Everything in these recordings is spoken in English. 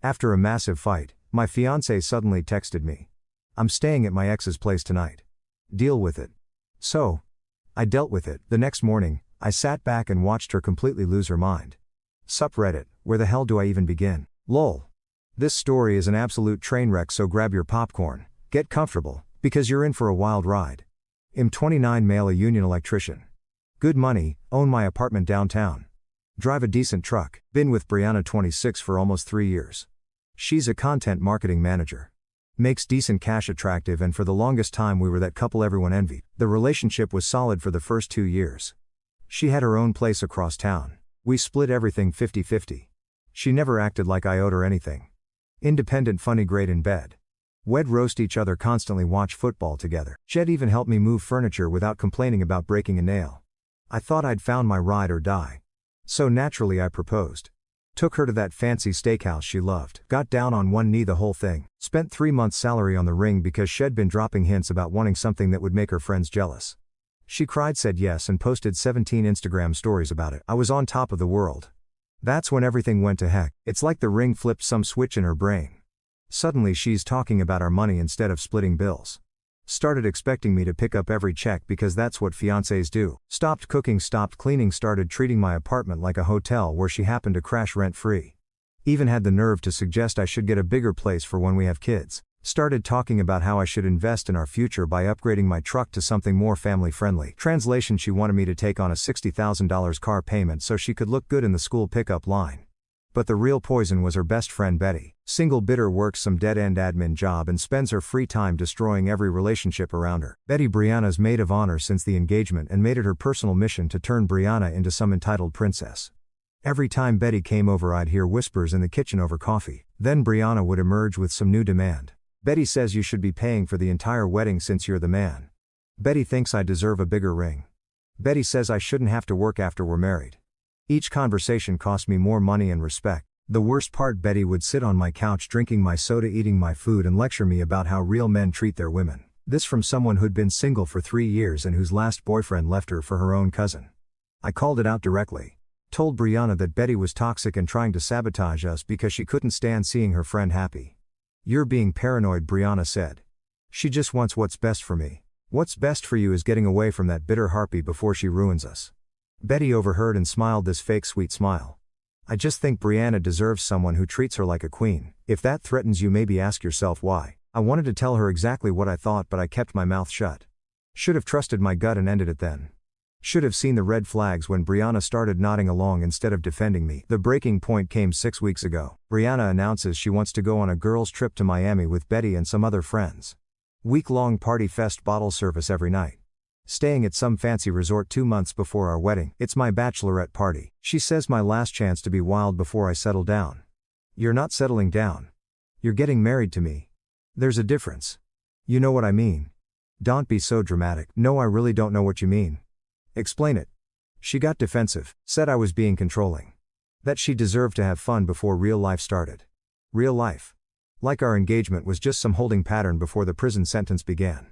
After a massive fight, my fiancée suddenly texted me. I'm staying at my ex's place tonight. Deal with it. So, I dealt with it. The next morning, I sat back and watched her completely lose her mind. Sup Reddit, where the hell do I even begin? Lol. This story is an absolute train wreck, so grab your popcorn, get comfortable, because you're in for a wild ride. I'm 29, male, a union electrician. Good money, own my apartment downtown. Drive a decent truck, been with Brianna 26 for almost 3 years. She's a content marketing manager. Makes decent cash, attractive, and for the longest time we were that couple everyone envied. The relationship was solid for the first 2 years. She had her own place across town. We split everything 50-50. She never acted like I owed her anything. Independent, funny, great in bed. We'd roast each other, constantly watch football together. She'd even help me move furniture without complaining about breaking a nail. I thought I'd found my ride or die. So naturally I proposed. Took her to that fancy steakhouse she loved. Got down on one knee, the whole thing. Spent 3 months' salary on the ring because she'd been dropping hints about wanting something that would make her friends jealous. She cried, said yes, and posted 17 Instagram stories about it. I was on top of the world. That's when everything went to heck. It's like the ring flipped some switch in her brain. Suddenly she's talking about our money instead of splitting bills. Started expecting me to pick up every check because that's what fiancés do. Stopped cooking, stopped cleaning, started treating my apartment like a hotel where she happened to crash rent-free. Even had the nerve to suggest I should get a bigger place for when we have kids. Started talking about how I should invest in our future by upgrading my truck to something more family-friendly. Translation: she wanted me to take on a $60,000 car payment so she could look good in the school pickup line. But the real poison was her best friend Betty. Single, bitter, works some dead-end admin job and spends her free time destroying every relationship around her. Betty, Brianna's maid of honor since the engagement, and made it her personal mission to turn Brianna into some entitled princess. Every time Betty came over, I'd hear whispers in the kitchen over coffee. Then Brianna would emerge with some new demand. Betty says you should be paying for the entire wedding since you're the man. Betty thinks I deserve a bigger ring. Betty says I shouldn't have to work after we're married. Each conversation cost me more money and respect. The worst part: Betty would sit on my couch drinking my soda, eating my food, and lecture me about how real men treat their women. This from someone who'd been single for 3 years and whose last boyfriend left her for her own cousin. I called it out directly. Told Brianna that Betty was toxic and trying to sabotage us because she couldn't stand seeing her friend happy. You're being paranoid, Brianna said. She just wants what's best for me. What's best for you is getting away from that bitter harpy before she ruins us. Betty overheard and smiled this fake sweet smile. I just think Brianna deserves someone who treats her like a queen. If that threatens you, maybe ask yourself why. I wanted to tell her exactly what I thought, but I kept my mouth shut. Should have trusted my gut and ended it then. Should have seen the red flags when Brianna started nodding along instead of defending me. The breaking point came 6 weeks ago. Brianna announces she wants to go on a girls' trip to Miami with Betty and some other friends. Week-long party fest, bottle service every night. Staying at some fancy resort 2 months before our wedding. It's my bachelorette party. She says my last chance to be wild before I settle down. You're not settling down. You're getting married to me. There's a difference. You know what I mean. Don't be so dramatic. No, I really don't know what you mean. Explain it. She got defensive, said I was being controlling. That she deserved to have fun before real life started. Real life. Like our engagement was just some holding pattern before the prison sentence began.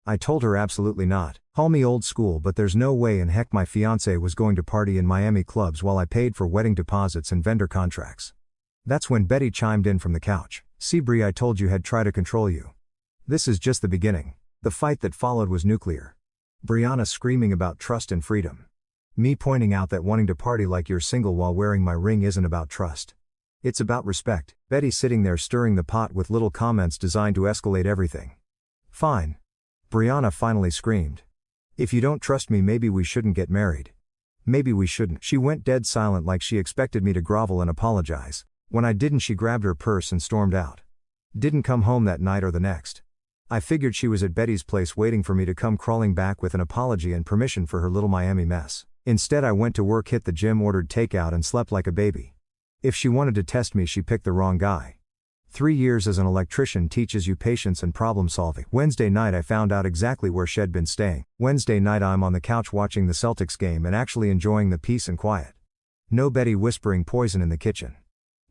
I told her absolutely not. Call me old school, but there's no way in heck my fiancé was going to party in Miami clubs while I paid for wedding deposits and vendor contracts. That's when Betty chimed in from the couch. See, Bri, I told you had tried to control you. This is just the beginning. The fight that followed was nuclear. Brianna screaming about trust and freedom. Me pointing out that wanting to party like you're single while wearing my ring isn't about trust. It's about respect. Betty sitting there stirring the pot with little comments designed to escalate everything. Fine. Brianna finally screamed. If you don't trust me, maybe we shouldn't get married. Maybe we shouldn't. She went dead silent like she expected me to grovel and apologize. When I didn't, she grabbed her purse and stormed out. Didn't come home that night or the next. I figured she was at Betty's place waiting for me to come crawling back with an apology and permission for her little Miami mess. Instead, I went to work, hit the gym, ordered takeout, and slept like a baby. If she wanted to test me, she picked the wrong guy. 3 years as an electrician teaches you patience and problem solving. Wednesday night I found out exactly where she'd been staying. Wednesday night I'm on the couch watching the Celtics game and actually enjoying the peace and quiet. No Betty whispering poison in the kitchen.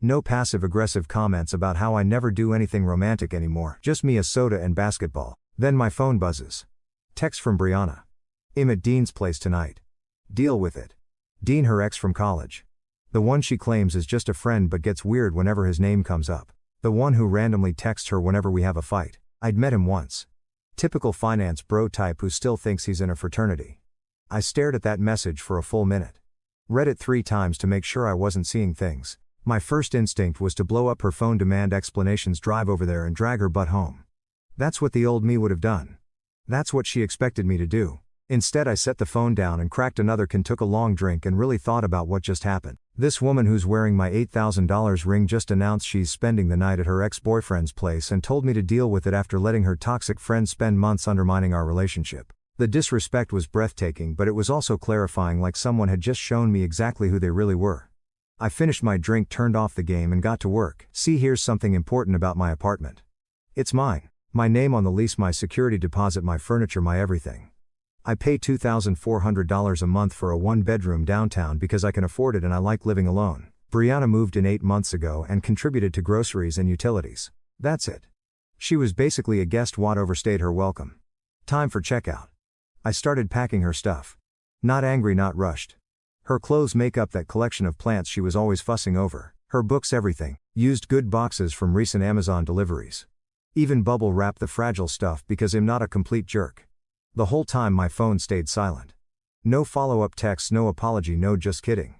No passive-aggressive comments about how I never do anything romantic anymore. Just me, a soda, and basketball. Then my phone buzzes. Text from Brianna. I'm at Dean's place tonight. Deal with it. Dean, her ex from college. The one she claims is just a friend but gets weird whenever his name comes up. The one who randomly texts her whenever we have a fight. I'd met him once. Typical finance bro type who still thinks he's in a fraternity. I stared at that message for a full minute. Read it 3 times to make sure I wasn't seeing things. My first instinct was to blow up her phone, demand explanations, drive over there and drag her butt home. That's what the old me would have done. That's what she expected me to do. Instead, I set the phone down and cracked another can, took a long drink and really thought about what just happened. This woman who's wearing my $8,000 ring just announced she's spending the night at her ex-boyfriend's place and told me to deal with it after letting her toxic friend spend months undermining our relationship. The disrespect was breathtaking, but it was also clarifying, like someone had just shown me exactly who they really were. I finished my drink, turned off the game and got to work. See, here's something important about my apartment. It's mine. My name on the lease, my security deposit, my furniture, my everything. I pay $2,400 a month for a 1-bedroom downtown because I can afford it and I like living alone. Brianna moved in 8 months ago and contributed to groceries and utilities. That's it. She was basically a guest. What overstayed her welcome. Time for checkout. I started packing her stuff. Not angry, not rushed. Her clothes, makeup, that collection of plants she was always fussing over, her books, everything. Used good boxes from recent Amazon deliveries. Even bubble wrapped the fragile stuff because I'm not a complete jerk. The whole time my phone stayed silent. No follow-up texts, no apology, no just kidding.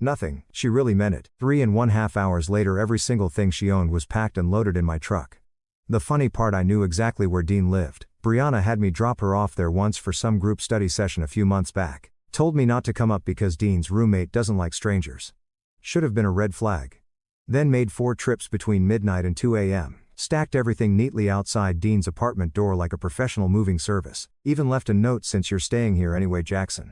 Nothing. She really meant it. 3.5 hours later, every single thing she owned was packed and loaded in my truck. The funny part, I knew exactly where Dean lived. Brianna had me drop her off there once for some group study session a few months back. Told me not to come up because Dean's roommate doesn't like strangers. Should have been a red flag. Then made 4 trips between midnight and 2 a.m. Stacked everything neatly outside Dean's apartment door like a professional moving service. Even left a note, since you're staying here anyway, Jackson.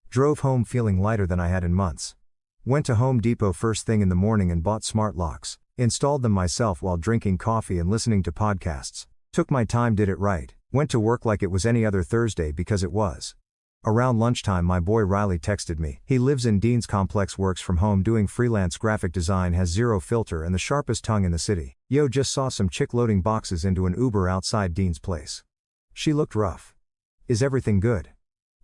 Drove home feeling lighter than I had in months. Went to Home Depot first thing in the morning and bought smart locks. Installed them myself while drinking coffee and listening to podcasts. Took my time, did it right. Went to work like it was any other Thursday because it was. Around lunchtime, my boy Riley texted me. He lives in Dean's complex, works from home doing freelance graphic design, has zero filter and the sharpest tongue in the city. Yo, just saw some chick loading boxes into an Uber outside Dean's place. She looked rough. Is everything good?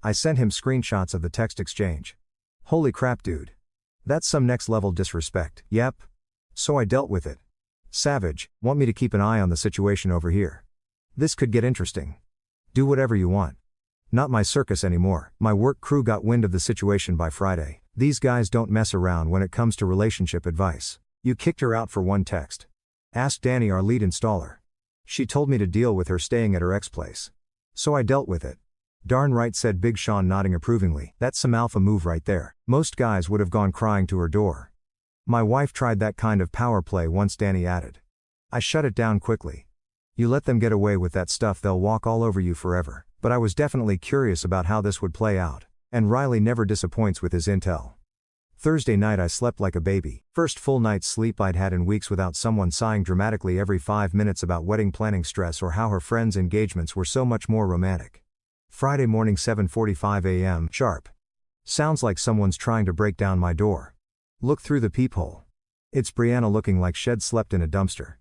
I sent him screenshots of the text exchange. Holy crap, dude. That's some next level disrespect. Yep. So I dealt with it. Savage, want me to keep an eye on the situation over here? This could get interesting. Do whatever you want. Not my circus anymore. My work crew got wind of the situation by Friday. These guys don't mess around when it comes to relationship advice. You kicked her out for one text. Asked Danny, our lead installer. She told me to deal with her staying at her ex-place. So I dealt with it. Darn right, said Big Sean, nodding approvingly. That's some alpha move right there. Most guys would have gone crying to her door. My wife tried that kind of power play once, Danny added. I shut it down quickly. You let them get away with that stuff, they'll walk all over you forever. But I was definitely curious about how this would play out. And Riley never disappoints with his intel. Thursday night I slept like a baby. First full night's sleep I'd had in weeks without someone sighing dramatically every 5 minutes about wedding planning stress or how her friends' engagements were so much more romantic. Friday morning, 7:45 a.m. sharp. Sounds like someone's trying to break down my door. Look through the peephole. It's Brianna looking like she'd slept in a dumpster.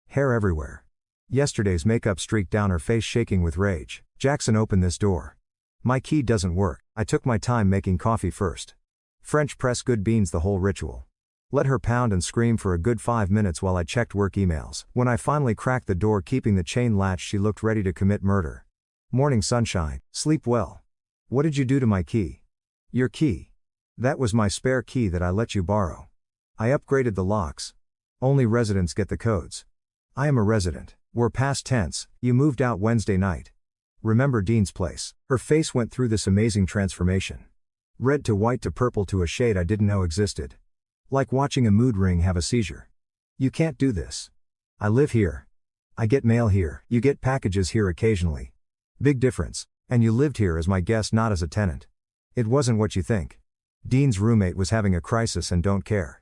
Hair everywhere. Yesterday's makeup streaked down her face, shaking with rage. Jackson, open this door. My key doesn't work. I took my time making coffee first. French press good beans, the whole ritual. Let her pound and scream for a good 5 minutes while I checked work emails. When I finally cracked the door, keeping the chain latched, she looked ready to commit murder. Morning sunshine. Sleep well. What did you do to my key? Your key. That was my spare key that I let you borrow. I upgraded the locks. Only residents get the codes. I am a resident. We're past tense. You moved out Wednesday night. Remember Dean's place? Her face went through this amazing transformation. Red to white to purple to a shade I didn't know existed. Like watching a mood ring have a seizure. You can't do this. I live here. I get mail here. You get packages here occasionally. Big difference. And you lived here as my guest, not as a tenant. It wasn't what you think. Dean's roommate was having a crisis and don't care.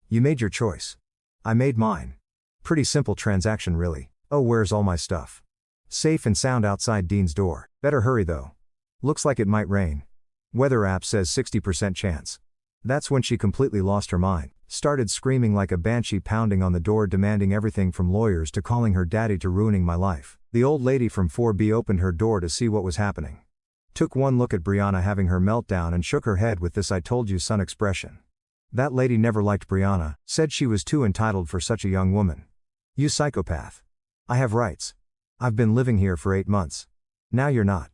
You made your choice. I made mine. Pretty simple transaction, really. Oh, where's all my stuff? Safe and sound outside Dean's door. Better hurry though. Looks like it might rain. Weather app says 60% chance. That's when she completely lost her mind. Started screaming like a banshee, pounding on the door, demanding everything from lawyers to calling her daddy to ruining my life. The old lady from 4B opened her door to see what was happening. Took one look at Brianna having her meltdown and shook her head with this "I told you son" expression. That lady never liked Brianna, said she was too entitled for such a young woman. You psychopath. I have rights. I've been living here for 8 months. Now you're not.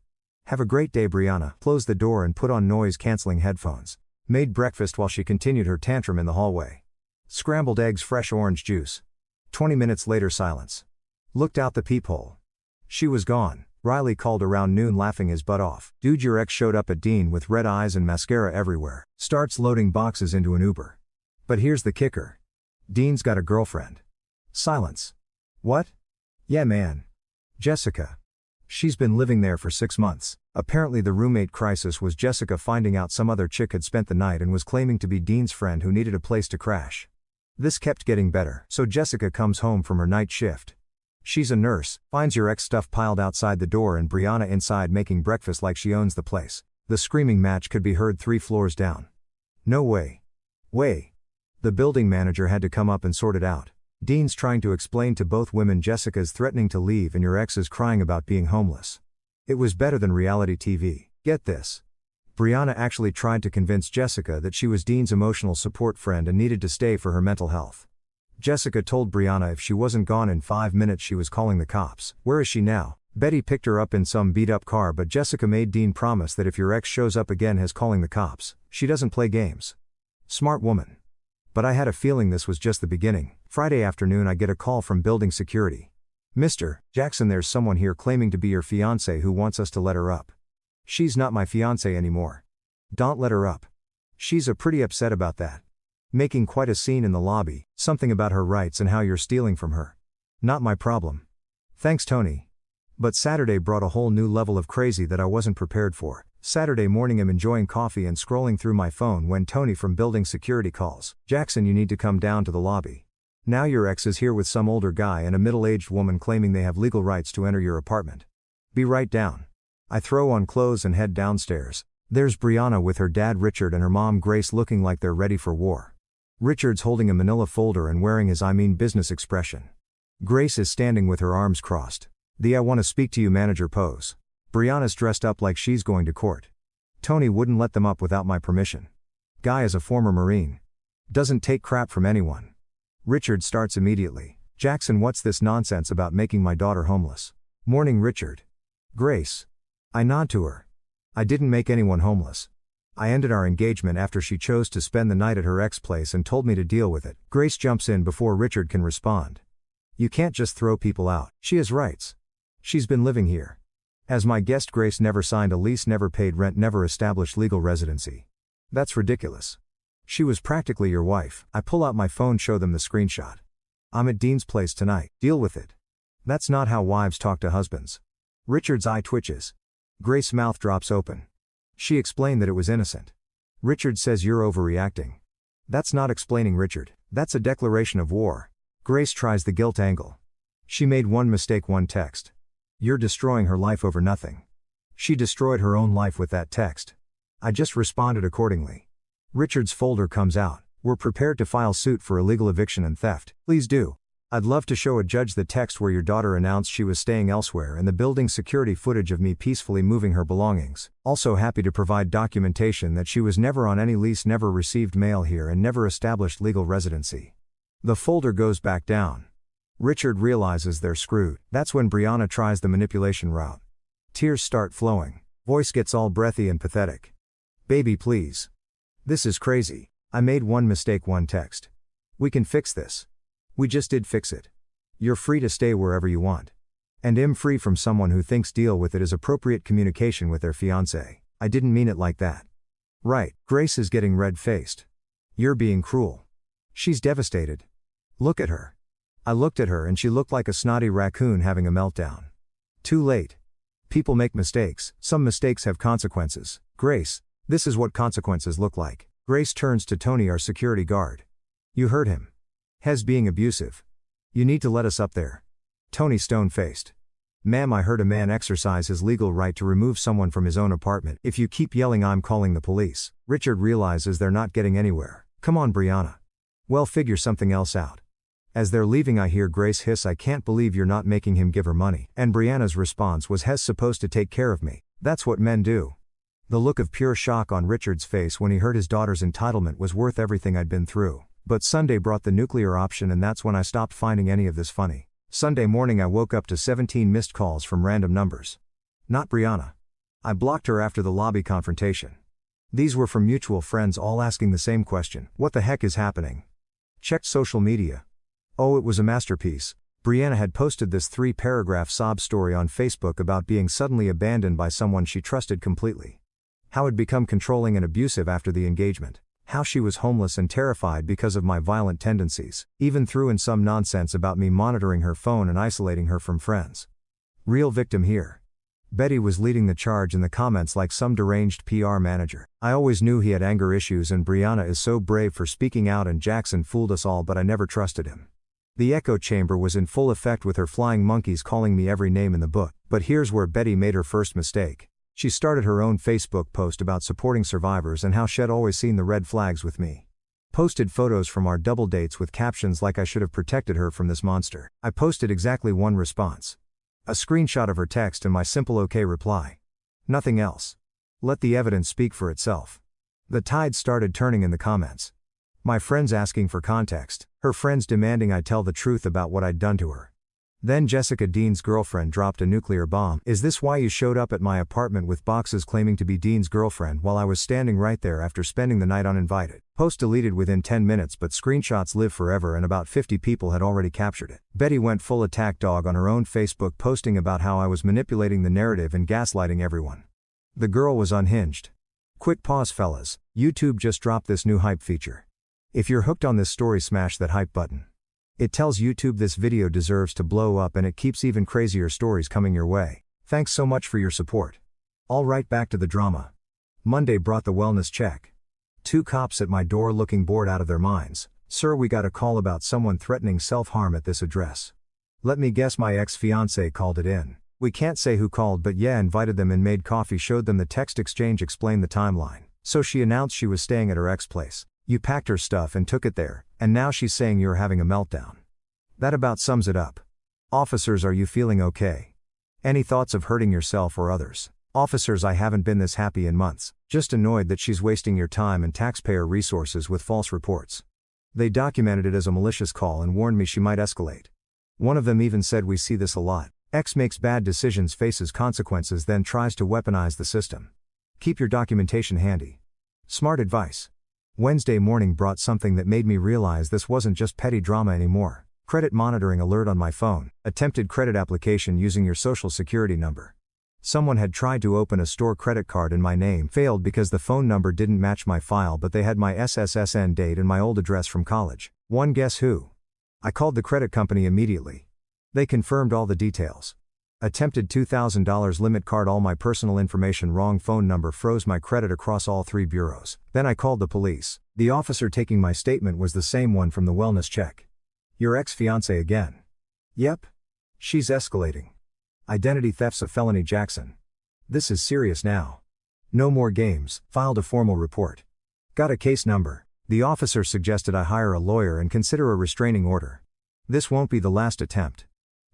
Have a great day. Brianna closed the door and put on noise-canceling headphones. Made breakfast while she continued her tantrum in the hallway. Scrambled eggs, fresh orange juice. 20 minutes later, silence. Looked out the peephole. She was gone. Riley called around noon, laughing his butt off. Dude, your ex showed up at Dean with red eyes and mascara everywhere. Starts loading boxes into an Uber. But here's the kicker. Dean's got a girlfriend. Silence. What? Yeah, man. Jessica. She's been living there for 6 months. Apparently the roommate crisis was Jessica finding out some other chick had spent the night and was claiming to be Dean's friend who needed a place to crash. This kept getting better, so Jessica comes home from her night shift. She's a nurse, finds your ex stuff piled outside the door and Brianna inside making breakfast like she owns the place. The screaming match could be heard 3 floors down. No way. Way. The building manager had to come up and sort it out. Dean's trying to explain to both women Jessica's threatening to leave and your ex is crying about being homeless. It was better than reality TV. Get this. Brianna actually tried to convince Jessica that she was Dean's emotional support friend and needed to stay for her mental health. Jessica told Brianna if she wasn't gone in 5 minutes she was calling the cops. Where is she now? Betty picked her up in some beat-up car, but Jessica made Dean promise that if your ex shows up again he's calling the cops. She doesn't play games. Smart woman. But I had a feeling this was just the beginning. Friday afternoon I get a call from building security. Mr. Jackson, there's someone here claiming to be your fiancée who wants us to let her up. She's not my fiancée anymore. Don't let her up. She's pretty upset about that. Making quite a scene in the lobby, something about her rights and how you're stealing from her. Not my problem. Thanks, Tony. But Saturday brought a whole new level of crazy that I wasn't prepared for. Saturday morning I'm enjoying coffee and scrolling through my phone when Tony from building security calls. Jackson, you need to come down to the lobby. Now your ex is here with some older guy and a middle-aged woman claiming they have legal rights to enter your apartment. Be right down. I throw on clothes and head downstairs. There's Brianna with her dad Richard and her mom Grace looking like they're ready for war. Richard's holding a manila folder and wearing his I mean business expression. Grace is standing with her arms crossed. The I want to speak to you manager pose. Brianna's dressed up like she's going to court. Tony wouldn't let them up without my permission. Guy is a former Marine. Doesn't take crap from anyone. Richard starts immediately. Jackson, what's this nonsense about making my daughter homeless? Morning, Richard. Grace. I nod to her. I didn't make anyone homeless. I ended our engagement after she chose to spend the night at her ex place and told me to deal with it. Grace jumps in before Richard can respond. You can't just throw people out. She has rights. She's been living here. As my guest, Grace never signed a lease, never paid rent, never established legal residency. That's ridiculous. She was practically your wife. I pull out my phone, show them the screenshot. I'm at Dean's place tonight. Deal with it. That's not how wives talk to husbands. Richard's eye twitches. Grace's mouth drops open. She explained that it was innocent. Richard says you're overreacting. That's not explaining, Richard. That's a declaration of war. Grace tries the guilt angle. She made one mistake, one text. You're destroying her life over nothing. She destroyed her own life with that text. I just responded accordingly. Richard's folder comes out. We're prepared to file suit for illegal eviction and theft. Please do. I'd love to show a judge the text where your daughter announced she was staying elsewhere and the building security footage of me peacefully moving her belongings. Also happy to provide documentation that she was never on any lease, never received mail here and never established legal residency. The folder goes back down. Richard realizes they're screwed. That's when Brianna tries the manipulation route. Tears start flowing. Voice gets all breathy and pathetic. Baby, please. This is crazy. I made one mistake, one text. We can fix this. We just did fix it. You're free to stay wherever you want. And I'm free from someone who thinks deal with it is appropriate communication with their fiancé. I didn't mean it like that. Right. Grace is getting red-faced. You're being cruel. She's devastated. Look at her. I looked at her and she looked like a snotty raccoon having a meltdown. Too late. People make mistakes. Some mistakes have consequences. Grace, this is what consequences look like. Grace turns to Tony, our security guard. You heard him. Hes being abusive. You need to let us up there. Tony stone-faced. Ma'am, I heard a man exercise his legal right to remove someone from his own apartment. If you keep yelling, I'm calling the police. Richard realizes they're not getting anywhere. Come on, Brianna. Well, figure something else out. As they're leaving, I hear Grace hiss, I can't believe you're not making him give her money. And Brianna's response was, Hes supposed to take care of me. That's what men do. The look of pure shock on Richard's face when he heard his daughter's entitlement was worth everything I'd been through. But Sunday brought the nuclear option, and that's when I stopped finding any of this funny. Sunday morning I woke up to 17 missed calls from random numbers. Not Brianna. I blocked her after the lobby confrontation. These were from mutual friends, all asking the same question: what the heck is happening? Checked social media. Oh, it was a masterpiece. Brianna had posted this 3-paragraph sob story on Facebook about being suddenly abandoned by someone she trusted completely. How had become controlling and abusive after the engagement. How she was homeless and terrified because of my violent tendencies. Even threw in some nonsense about me monitoring her phone and isolating her from friends. Real victim here. Betty was leading the charge in the comments like some deranged PR manager. I always knew he had anger issues, and Brianna is so brave for speaking out, and Jackson fooled us all, but I never trusted him. The echo chamber was in full effect with her flying monkeys calling me every name in the book. But here's where Betty made her first mistake. She started her own Facebook post about supporting survivors and how she'd always seen the red flags with me. Posted photos from our double dates with captions like I should have protected her from this monster. I posted exactly one response. A screenshot of her text and my simple okay reply. Nothing else. Let the evidence speak for itself. The tide started turning in the comments. My friends asking for context, her friends demanding I tell the truth about what I'd done to her. Then Jessica, Dean's girlfriend, dropped a nuclear bomb. Is this why you showed up at my apartment with boxes claiming to be Dean's girlfriend while I was standing right there after spending the night uninvited? Post deleted within 10 minutes, but screenshots live forever, and about 50 people had already captured it. Betty went full attack dog on her own Facebook, posting about how I was manipulating the narrative and gaslighting everyone. The girl was unhinged. Quick pause, fellas. YouTube just dropped this new hype feature. If you're hooked on this story, smash that hype button. It tells YouTube this video deserves to blow up, and it keeps even crazier stories coming your way. Thanks so much for your support. All right, back to the drama. Monday brought the wellness check. 2 cops at my door looking bored out of their minds. Sir, we got a call about someone threatening self-harm at this address. Let me guess, my ex-fiancée called it in. We can't say who called, but yeah, invited them in, made coffee, showed them the text exchange, explained the timeline. So she announced she was staying at her ex place. You packed her stuff and took it there, and now she's saying you're having a meltdown. That about sums it up. Officers, are you feeling okay? Any thoughts of hurting yourself or others? Officers, I haven't been this happy in months. Just annoyed that she's wasting your time and taxpayer resources with false reports. They documented it as a malicious call and warned me she might escalate. One of them even said, we see this a lot. Ex makes bad decisions, faces consequences, then tries to weaponize the system. Keep your documentation handy. Smart advice. Wednesday morning brought something that made me realize this wasn't just petty drama anymore. Credit monitoring alert on my phone. Attempted credit application using your social security number. Someone had tried to open a store credit card in my name, failed because the phone number didn't match my file, but they had my SSN date and my old address from college. One guess who? I called the credit company immediately. They confirmed all the details. Attempted $2,000 limit card, all my personal information wrong, phone number, froze my credit across all 3 bureaus. Then I called the police. The officer taking my statement was the same one from the wellness check. Your ex-fiancée again. Yep. She's escalating. Identity theft's a felony, Jackson. This is serious now. No more games. Filed a formal report. Got a case number. The officer suggested I hire a lawyer and consider a restraining order. This won't be the last attempt.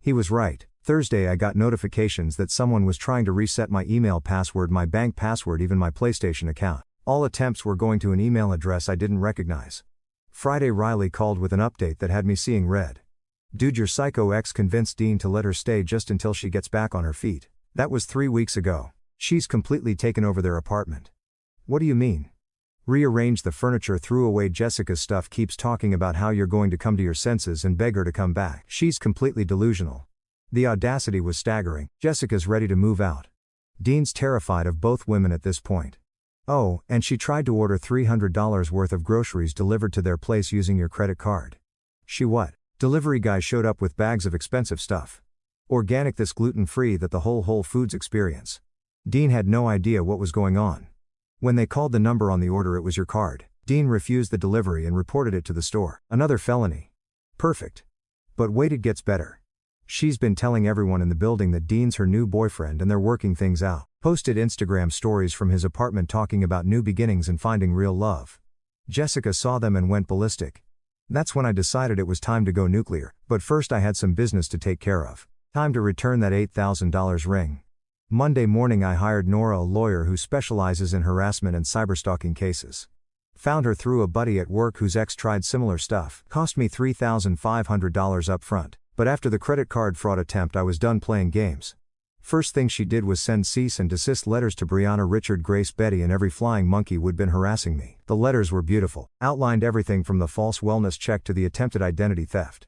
He was right. Thursday I got notifications that someone was trying to reset my email password, my bank password, even my PlayStation account. All attempts were going to an email address I didn't recognize. Friday Riley called with an update that had me seeing red. Dude, your psycho ex convinced Dean to let her stay just until she gets back on her feet. That was 3 weeks ago. She's completely taken over their apartment. What do you mean? Rearranged the furniture, threw away Jessica's stuff, keeps talking about how you're going to come to your senses and beg her to come back. She's completely delusional. The audacity was staggering. Jessica's ready to move out. Dean's terrified of both women at this point. Oh, and she tried to order $300 worth of groceries delivered to their place using your credit card. She what? Delivery guy showed up with bags of expensive stuff. Organic, this gluten-free, that the whole Whole Foods experience. Dean had no idea what was going on. When they called the number on the order, it was your card. Dean refused the delivery and reported it to the store. Another felony. Perfect. But wait, it gets better. She's been telling everyone in the building that Dean's her new boyfriend and they're working things out. Posted Instagram stories from his apartment talking about new beginnings and finding real love. Jessica saw them and went ballistic. That's when I decided it was time to go nuclear, but first I had some business to take care of. Time to return that $8,000 ring. Monday morning I hired Nora, a lawyer who specializes in harassment and cyberstalking cases. Found her through a buddy at work whose ex tried similar stuff. Cost me $3,500 up front, but after the credit card fraud attempt I was done playing games. First thing she did was send cease and desist letters to Brianna, Richard, Grace, Betty and every flying monkey who'd been harassing me. The letters were beautiful, outlined everything from the false wellness check to the attempted identity theft.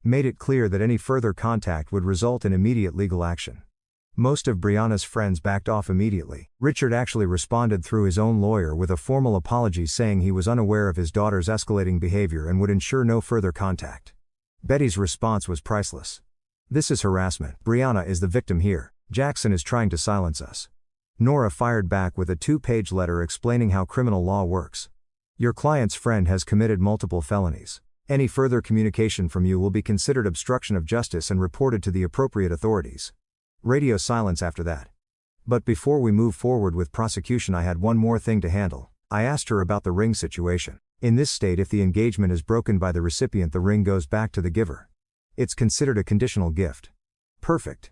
Made it clear that any further contact would result in immediate legal action. Most of Brianna's friends backed off immediately. Richard actually responded through his own lawyer with a formal apology saying he was unaware of his daughter's escalating behavior and would ensure no further contact. Betty's response was priceless. This is harassment. Brianna is the victim here. Jackson is trying to silence us. Nora fired back with a 2-page letter explaining how criminal law works. Your client's friend has committed multiple felonies. Any further communication from you will be considered obstruction of justice and reported to the appropriate authorities. Radio silence after that. But before we move forward with prosecution, I had one more thing to handle. I asked her about the ring situation. In this state, if the engagement is broken by the recipient, the ring goes back to the giver. It's considered a conditional gift. Perfect.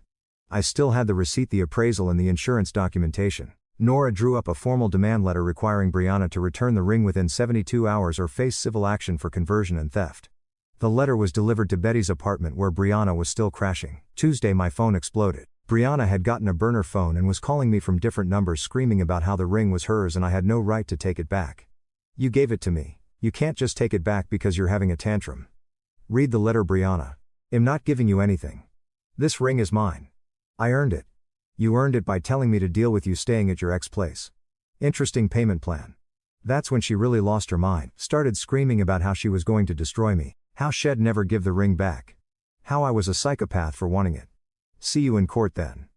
I still had the receipt, the appraisal and the insurance documentation. Nora drew up a formal demand letter requiring Brianna to return the ring within 72 hours or face civil action for conversion and theft. The letter was delivered to Betty's apartment where Brianna was still crashing. Tuesday my phone exploded. Brianna had gotten a burner phone and was calling me from different numbers screaming about how the ring was hers and I had no right to take it back. You gave it to me. You can't just take it back because you're having a tantrum. Read the letter, Brianna. I'm not giving you anything. This ring is mine. I earned it. You earned it by telling me to deal with you staying at your ex place. Interesting payment plan. That's when she really lost her mind, started screaming about how she was going to destroy me, how she'd never give the ring back. How I was a psychopath for wanting it. See you in court then.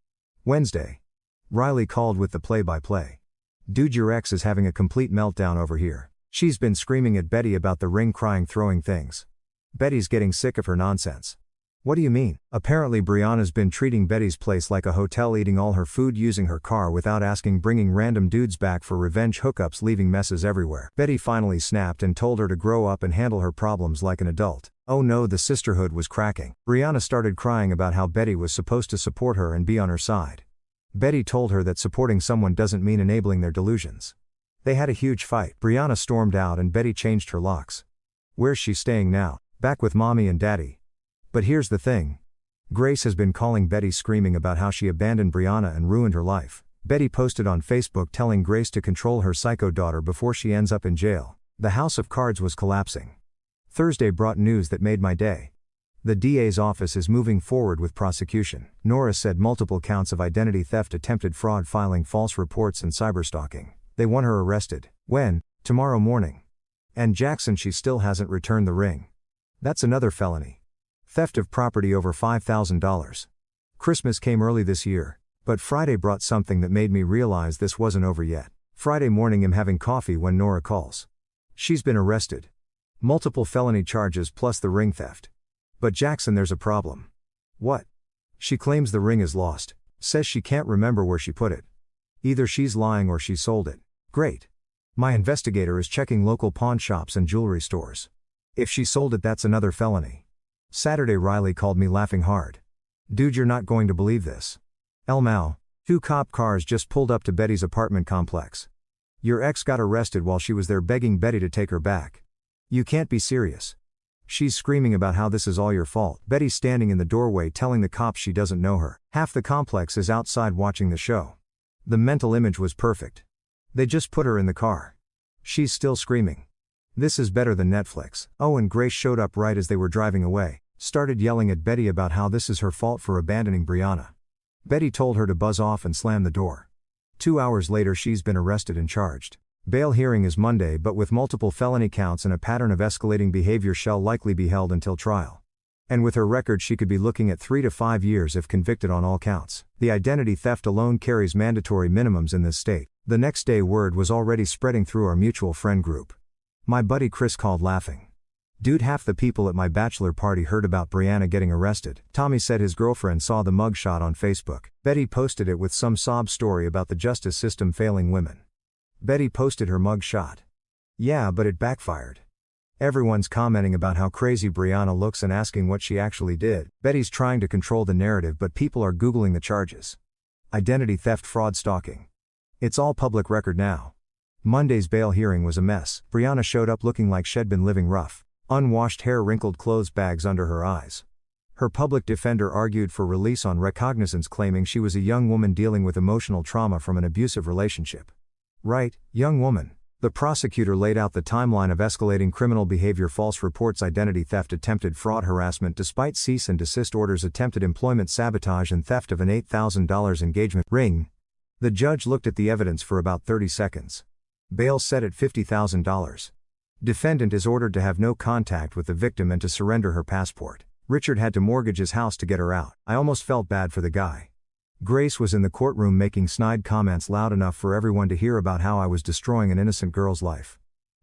Wednesday. Riley called with the play-by-play. Dude, your ex is having a complete meltdown over here. She's been screaming at Betty about the ring, crying, throwing things. Betty's getting sick of her nonsense. What do you mean? Apparently Brianna's been treating Betty's place like a hotel, eating all her food, using her car without asking, bringing random dudes back for revenge hookups, leaving messes everywhere. Betty finally snapped and told her to grow up and handle her problems like an adult. Oh no, the sisterhood was cracking. Brianna started crying about how Betty was supposed to support her and be on her side. Betty told her that supporting someone doesn't mean enabling their delusions. They had a huge fight. Brianna stormed out and Betty changed her locks. Where's she staying now? Back with mommy and daddy. But here's the thing. Grace has been calling Betty screaming about how she abandoned Brianna and ruined her life. Betty posted on Facebook telling Grace to control her psycho daughter before she ends up in jail. The house of cards was collapsing. Thursday brought news that made my day. The DA's office is moving forward with prosecution. Nora said multiple counts of identity theft, attempted fraud, filing false reports and cyberstalking. They want her arrested. When? Tomorrow morning. And Jackson, she still hasn't returned the ring. That's another felony. Theft of property over $5,000. Christmas came early this year, but Friday brought something that made me realize this wasn't over yet. Friday morning I'm having coffee when Nora calls. She's been arrested. Multiple felony charges plus the ring theft. But Jackson, there's a problem. What? She claims the ring is lost, says she can't remember where she put it. Either she's lying or she sold it. Great. My investigator is checking local pawn shops and jewelry stores. If she sold it, that's another felony. Saturday Riley called me laughing hard. Dude, you're not going to believe this. Elmau, 2 cop cars just pulled up to Betty's apartment complex. Your ex got arrested while she was there begging Betty to take her back. You can't be serious. She's screaming about how this is all your fault. Betty's standing in the doorway telling the cops she doesn't know her. Half the complex is outside watching the show. The mental image was perfect. They just put her in the car. She's still screaming. This is better than Netflix. Oh, and Grace showed up right as they were driving away, started yelling at Betty about how this is her fault for abandoning Brianna. Betty told her to buzz off and slam the door. 2 hours later she's been arrested and charged. Bail hearing is Monday, but with multiple felony counts and a pattern of escalating behavior shall likely be held until trial. And with her record she could be looking at 3 to 5 years if convicted on all counts. The identity theft alone carries mandatory minimums in this state. The next day word was already spreading through our mutual friend group. My buddy Chris called laughing. Dude, half the people at my bachelor party heard about Brianna getting arrested. Tommy said his girlfriend saw the mugshot on Facebook. Betty posted it with some sob story about the justice system failing women. Betty posted her mugshot. Yeah, but it backfired. Everyone's commenting about how crazy Brianna looks and asking what she actually did. Betty's trying to control the narrative, but people are Googling the charges. Identity theft, fraud, stalking. It's all public record now. Monday's bail hearing was a mess. Brianna showed up looking like she'd been living rough. Unwashed hair, wrinkled clothes, bags under her eyes. Her public defender argued for release on recognizance, claiming she was a young woman dealing with emotional trauma from an abusive relationship. Right, young woman. The prosecutor laid out the timeline of escalating criminal behavior: false reports, identity theft, attempted fraud, harassment despite cease and desist orders, attempted employment sabotage, and theft of an $8,000 engagement ring. The judge looked at the evidence for about 30 seconds. Bail set at $50,000. Defendant is ordered to have no contact with the victim and to surrender her passport. Richard had to mortgage his house to get her out. I almost felt bad for the guy. Grace was in the courtroom making snide comments loud enough for everyone to hear about how I was destroying an innocent girl's life.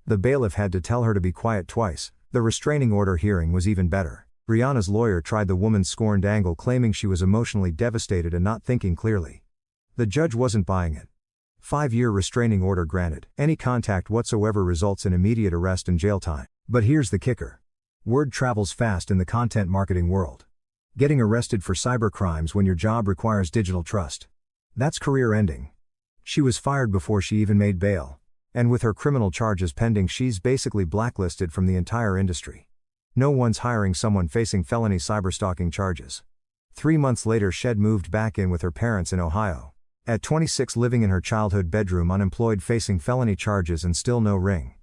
The bailiff had to tell her to be quiet twice. The restraining order hearing was even better. Brianna's lawyer tried the woman's scorned angle, claiming she was emotionally devastated and not thinking clearly. The judge wasn't buying it. 5-year restraining order granted. Any contact whatsoever results in immediate arrest and jail time. But here's the kicker. Word travels fast in the content marketing world. Getting arrested for cybercrimes when your job requires digital trust. That's career ending. She was fired before she even made bail. And with her criminal charges pending, she's basically blacklisted from the entire industry. No one's hiring someone facing felony cyberstalking charges. 3 months later, Shed moved back in with her parents in Ohio. At 26, living in her childhood bedroom, unemployed, facing felony charges and still no ring.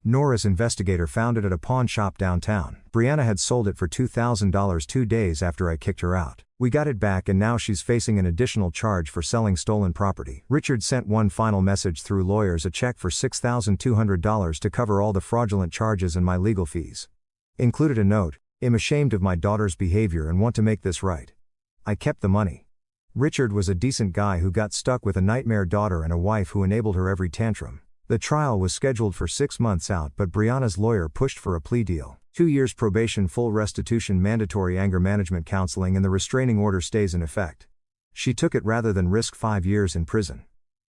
Nora's investigator found it at a pawn shop downtown. Brianna had sold it for $2,000 2 days after I kicked her out. We got it back and now she's facing an additional charge for selling stolen property. Richard sent one final message through lawyers, a check for $6,200 to cover all the fraudulent charges and my legal fees. Included a note: "I'm ashamed of my daughter's behavior and want to make this right." I kept the money. Richard was a decent guy who got stuck with a nightmare daughter and a wife who enabled her every tantrum. The trial was scheduled for 6 months out, but Brianna's lawyer pushed for a plea deal. 2 years probation, full restitution, mandatory anger management counseling, and the restraining order stays in effect. She took it rather than risk 5 years in prison.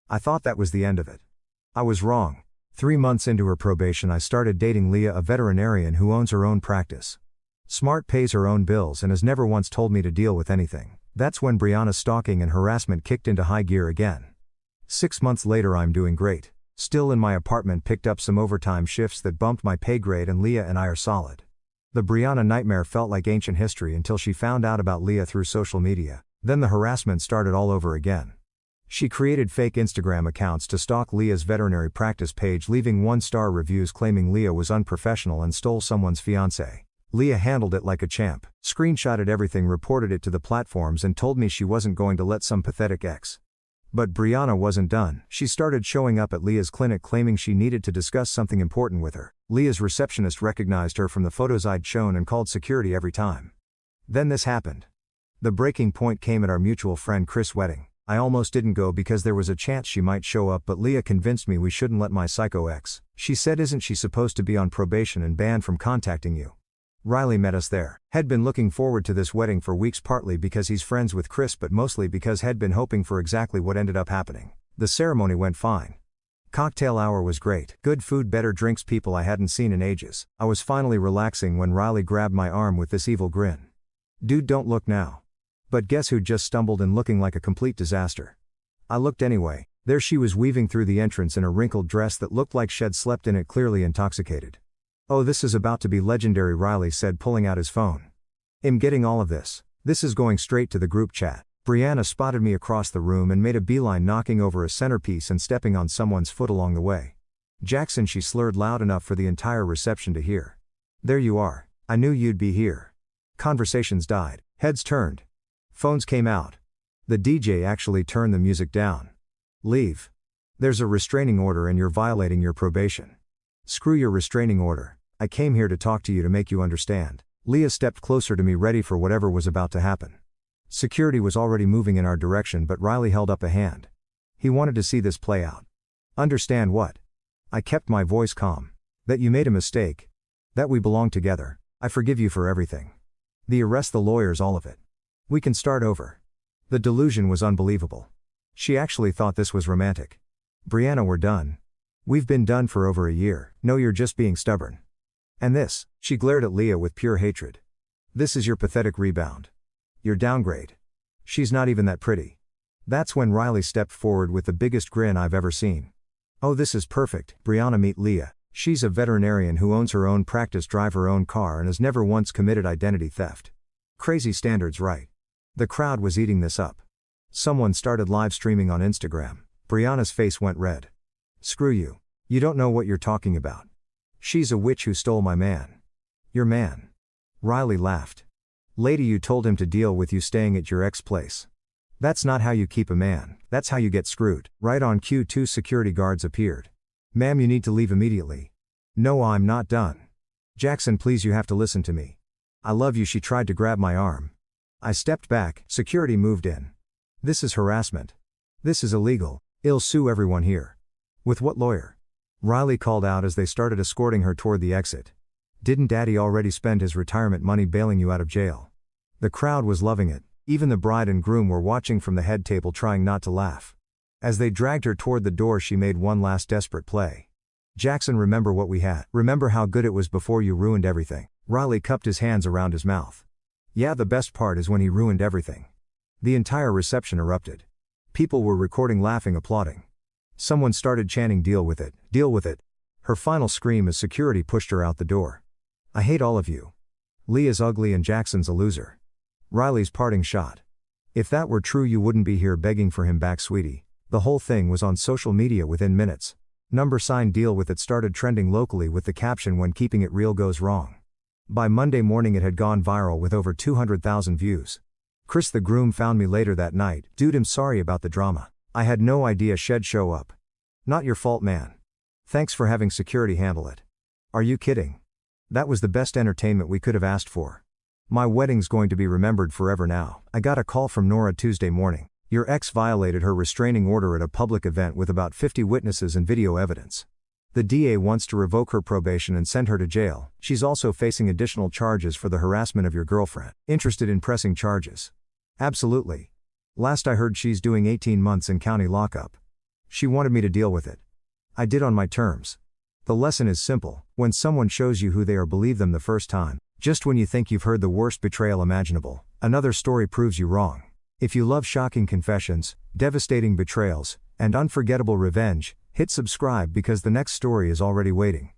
I thought that was the end of it. I was wrong. 3 months into her probation, I started dating Leah, a veterinarian who owns her own practice. Smart, pays her own bills, and has never once told me to deal with anything. That's when Brianna's stalking and harassment kicked into high gear again. 6 months later, I'm doing great. Still in my apartment, picked up some overtime shifts that bumped my pay grade, and Leah and I are solid. The Brianna nightmare felt like ancient history until she found out about Leah through social media. Then the harassment started all over again. She created fake Instagram accounts to stalk Leah's veterinary practice page, leaving 1-star reviews claiming Leah was unprofessional and stole someone's fiancé. Leah handled it like a champ, screenshotted everything, reported it to the platforms, and told me she wasn't going to let some pathetic ex. But Brianna wasn't done. She started showing up at Leah's clinic claiming she needed to discuss something important with her. Leah's receptionist recognized her from the photos I'd shown and called security every time. Then this happened. The breaking point came at our mutual friend Chris' wedding. I almost didn't go because there was a chance she might show up, but Leah convinced me we shouldn't let my psycho ex. She said, "Isn't she supposed to be on probation and banned from contacting you?" Riley met us there. Had been looking forward to this wedding for weeks, partly because he's friends with Chris, but mostly because had been hoping for exactly what ended up happening. The ceremony went fine. Cocktail hour was great. Good food, better drinks, people I hadn't seen in ages. I was finally relaxing when Riley grabbed my arm with this evil grin. "Dude, don't look now." But guess who just stumbled in looking like a complete disaster? I looked anyway. There she was, weaving through the entrance in a wrinkled dress that looked like she'd slept in it, clearly intoxicated. "Oh, this is about to be legendary," Riley said, pulling out his phone. "I'm getting all of this. This is going straight to the group chat." Brianna spotted me across the room and made a beeline, knocking over a centerpiece and stepping on someone's foot along the way. "Jackson," she slurred loud enough for the entire reception to hear. "There you are. I knew you'd be here." Conversations died. Heads turned. Phones came out. The DJ actually turned the music down. "Leave. There's a restraining order and you're violating your probation." "Screw your restraining order. I came here to talk to you, to make you understand." Leah stepped closer to me, ready for whatever was about to happen. Security was already moving in our direction, but Riley held up a hand. He wanted to see this play out. "Understand what?" I kept my voice calm. "That you made a mistake. That we belong together. I forgive you for everything. The arrest, the lawyers, all of it. We can start over." The delusion was unbelievable. She actually thought this was romantic. "Brianna, we're done. We've been done for over a year. No, you're just being stubborn. And this," she glared at Leah with pure hatred. "This is your pathetic rebound. Your downgrade. She's not even that pretty. That's when Riley stepped forward with the biggest grin I've ever seen. "Oh, this is perfect, Brianna, meet Leah. She's a veterinarian who owns her own practice, drive her own car, and has never once committed identity theft. Crazy standards, right?" The crowd was eating this up. Someone started live streaming on Instagram. Brianna's face went red. "Screw you. You don't know what you're talking about. She's a witch who stole my man." "Your man?" Riley laughed. "Lady, you told him to deal with you staying at your ex place. That's not how you keep a man, that's how you get screwed." Right on cue, 2 security guards appeared. "Ma'am, you need to leave immediately." "No, I'm not done. Jackson, please, you have to listen to me. I love you." She tried to grab my arm. I stepped back, security moved in. "This is harassment. This is illegal. I'll sue everyone here." "With what lawyer?" Riley called out as they started escorting her toward the exit. "Didn't Daddy already spend his retirement money bailing you out of jail?" The crowd was loving it. Even the bride and groom were watching from the head table, trying not to laugh. As they dragged her toward the door, she made one last desperate play. "Jackson, remember what we had. Remember how good it was before you ruined everything." Riley cupped his hands around his mouth. "Yeah, the best part is when he ruined everything." The entire reception erupted. People were recording, laughing, applauding. Someone started chanting, "Deal with it, deal with it." Her final scream as security pushed her out the door. "I hate all of you. Leah's ugly and Jackson's a loser." Riley's parting shot. "If that were true, you wouldn't be here begging for him back, sweetie." The whole thing was on social media within minutes. Deal with it started trending locally with the caption, "When keeping it real goes wrong." By Monday morning it had gone viral with over 200,000 views. Chris, the groom, found me later that night. "Dude, I'm sorry about the drama. I had no idea she'd show up." "Not your fault, man. Thanks for having security handle it." "Are you kidding? That was the best entertainment we could have asked for. My wedding's going to be remembered forever now." I got a call from Nora Tuesday morning. "Your ex violated her restraining order at a public event with about 50 witnesses and video evidence. The DA wants to revoke her probation and send her to jail. She's also facing additional charges for the harassment of your girlfriend." "Interested in pressing charges?" "Absolutely. Last I heard she's doing 18 months in county lockup. She wanted me to deal with it. I did on my terms." The lesson is simple: when someone shows you who they are, believe them the first time. Just when you think you've heard the worst betrayal imaginable, another story proves you wrong. If you love shocking confessions, devastating betrayals, and unforgettable revenge, hit subscribe because the next story is already waiting.